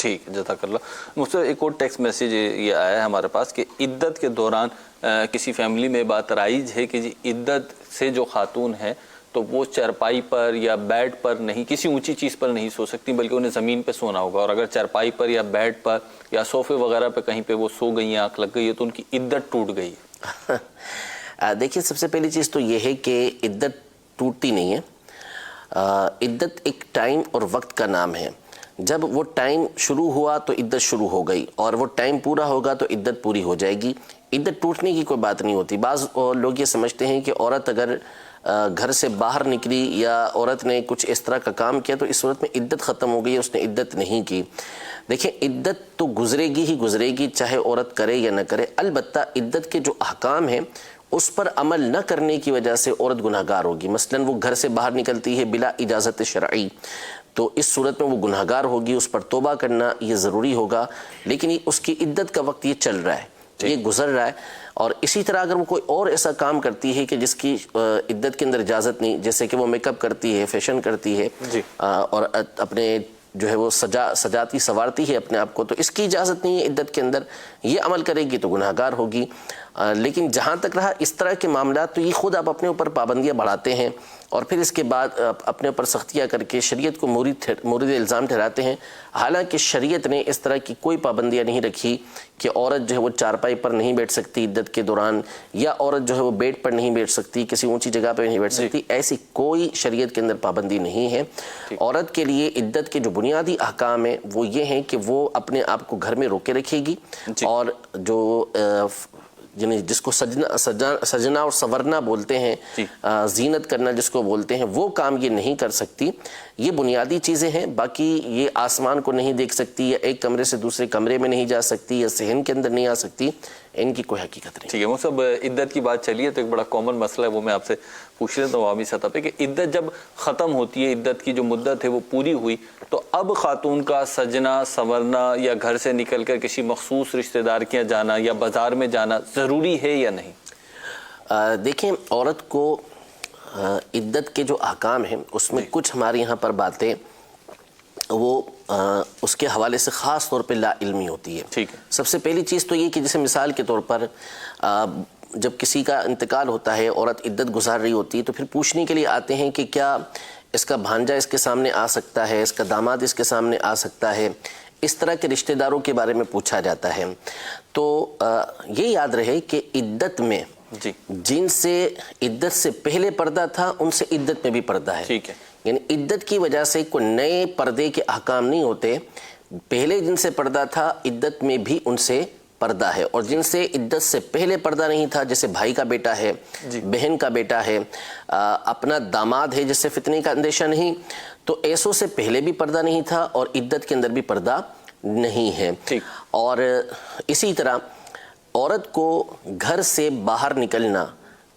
ٹھیک ہے، جزاک اللہ۔ مجھ سے ایک اور ٹیکسٹ میسیج یہ آیا ہے ہمارے پاس کہ عدت کے دوران کسی فیملی میں بات رائج ہے کہ جی عدت سے جو خاتون ہے تو وہ چارپائی پر یا بیڈ پر نہیں، کسی اونچی چیز پر نہیں سو سکتی، بلکہ انہیں زمین پہ سونا ہوگا، اور اگر چارپائی پر یا بیڈ پر یا صوفے وغیرہ پہ کہیں پہ وہ سو گئی ہیں، آنکھ لگ گئی ہے، تو ان کی عدت ٹوٹ گئی ہے۔ دیکھیے، سب سے پہلی چیز تو یہ ہے کہ عدت ٹوٹتی نہیں ہے۔ عدت ایک ٹائم اور وقت کا نام ہے۔ جب وہ ٹائم شروع ہوا تو عدت شروع ہو گئی، اور وہ ٹائم پورا ہوگا تو عدت پوری ہو جائے گی۔ عدت ٹوٹنے کی کوئی بات نہیں ہوتی۔ بعض لوگ یہ سمجھتے ہیں کہ عورت اگر گھر سے باہر نکلی یا عورت نے کچھ اس طرح کا کام کیا تو اس صورت میں عدت ختم ہو گئی، اس نے عدت نہیں کی۔ دیکھیں، عدت تو گزرے گی ہی گزرے گی، چاہے عورت کرے یا نہ کرے۔ البتہ عدت کے جو احکام ہیں اس پر عمل نہ کرنے کی وجہ سے عورت گناہگار ہوگی۔ مثلا وہ گھر سے باہر نکلتی ہے بلا اجازت شرعی، تو اس صورت میں وہ گناہگار ہوگی، اس پر توبہ کرنا یہ ضروری ہوگا، لیکن اس کی عدت کا وقت یہ چل رہا ہے، یہ گزر رہا ہے۔ اور اسی طرح اگر وہ کوئی اور ایسا کام کرتی ہے کہ جس کی عدت کے اندر اجازت نہیں، جیسے کہ وہ میک اپ کرتی ہے، فیشن کرتی ہے، اور اپنے جو ہے وہ سجاتی سنوارتی ہے اپنے آپ کو، تو اس کی اجازت نہیں ہے عدت کے اندر، یہ عمل کرے گی تو گناہگار ہوگی۔ لیکن جہاں تک رہا اس طرح کے معاملات، تو یہ خود آپ اپنے اوپر پابندیاں بڑھاتے ہیں، اور پھر اس کے بعد اپنے اوپر سختیاں کر کے شریعت کو مورد الزام ٹھہراتے ہیں۔ حالانکہ شریعت نے اس طرح کی کوئی پابندیاں نہیں رکھی کہ عورت جو ہے وہ چارپائی پر نہیں بیٹھ سکتی عدت کے دوران، یا عورت جو ہے وہ بیڈ پر نہیں بیٹھ سکتی، کسی اونچی جگہ پہ نہیں بیٹھ سکتی۔ ایسی کوئی شریعت کے اندر پابندی نہیں ہے۔ عورت کے لیے عدت کے جو بنیادی احکام ہیں وہ یہ ہیں کہ وہ اپنے آپ کو گھر میں روکے رکھے گی، اور جو یعنی جس کو سجنا اور سنورنا بولتے ہیں، زینت کرنا جس کو بولتے ہیں، وہ کام یہ نہیں کر سکتی۔ یہ بنیادی چیزیں ہیں۔ باقی یہ آسمان کو نہیں دیکھ سکتی، یا ایک کمرے سے دوسرے کمرے میں نہیں جا سکتی، یا صحن کے اندر نہیں آ سکتی، ان کی کوئی حقیقت نہیں۔ ٹھیک ہے، مصعب، عدت کی بات چلیے تو ایک بڑا کامن مسئلہ ہے، وہ میں آپ سے پوچھ لیتا ہوں عوامی سطح پہ، کہ عدت جب ختم ہوتی ہے، عدت کی جو مدت ہے وہ پوری ہوئی، تو اب خاتون کا سجنا سنورنا یا گھر سے نکل کر کسی مخصوص رشتہ دار کے یہاں جانا یا بازار میں جانا ضروری ہے یا نہیں؟ دیکھیں، عورت کو عدت کے جو احکام ہیں اس میں کچھ ہمارے یہاں پر باتیں وہ اس کے حوالے سے خاص طور پہ لا علمی ہوتی ہے۔ ٹھیک ہے۔ سب سے پہلی چیز تو یہ کہ جیسے مثال کے طور پر جب کسی کا انتقال ہوتا ہے، عورت عدت گزار رہی ہوتی ہے، تو پھر پوچھنے کے لیے آتے ہیں کہ کیا اس کا بھانجا اس کے سامنے آ سکتا ہے، اس کا داماد اس کے سامنے آ سکتا ہے، اس طرح کے رشتہ داروں کے بارے میں پوچھا جاتا ہے۔ تو یہ یاد رہے کہ عدت میں جن سے عدت سے پہلے پردہ تھا ان سے عدت میں بھی پردہ ہے۔ ٹھیک ہے، یعنی عدت کی وجہ سے کوئی نئے پردے کے احکام نہیں ہوتے، پہلے جن سے پردہ تھا عدت میں بھی ان سے پردہ ہے، اور جن سے عدت سے پہلے پردہ نہیں تھا، جیسے بھائی کا بیٹا ہے، بہن کا بیٹا ہے، اپنا داماد ہے جس سے فتنے کا اندیشہ نہیں، تو ایسوں سے پہلے بھی پردہ نہیں تھا اور عدت کے اندر بھی پردہ نہیں ہے۔ اور اسی طرح عورت کو گھر سے باہر نکلنا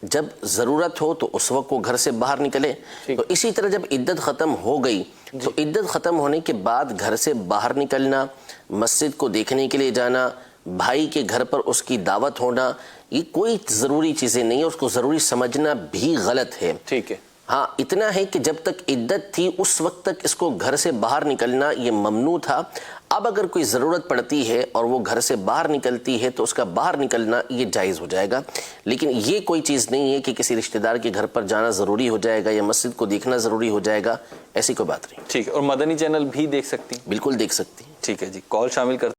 جب ضرورت ہو تو اس وقت وہ گھر سے باہر نکلے۔ تو اسی طرح جب عدت ختم ہو گئی تو عدت ختم ہونے کے بعد گھر سے باہر نکلنا، مسجد کو دیکھنے کے لیے جانا، بھائی کے گھر پر اس کی دعوت ہونا، یہ کوئی ضروری چیزیں نہیں ہیں، اس کو ضروری سمجھنا بھی غلط ہے۔ ٹھیک ہے۔ ہاں، اتنا ہے کہ جب تک عدت تھی اس وقت تک اس کو گھر سے باہر نکلنا یہ ممنوع تھا۔ اب اگر کوئی ضرورت پڑتی ہے اور وہ گھر سے باہر نکلتی ہے تو اس کا باہر نکلنا یہ جائز ہو جائے گا، لیکن یہ کوئی چیز نہیں ہے کہ کسی رشتہ دار کے گھر پر جانا ضروری ہو جائے گا یا مسجد کو دیکھنا ضروری ہو جائے گا، ایسی کوئی بات نہیں۔ ٹھیک ہے، اور مدنی چینل بھی دیکھ سکتی ہیں؟ بالکل دیکھ سکتی ہیں۔ ٹھیک ہے جی، کال شامل کرتے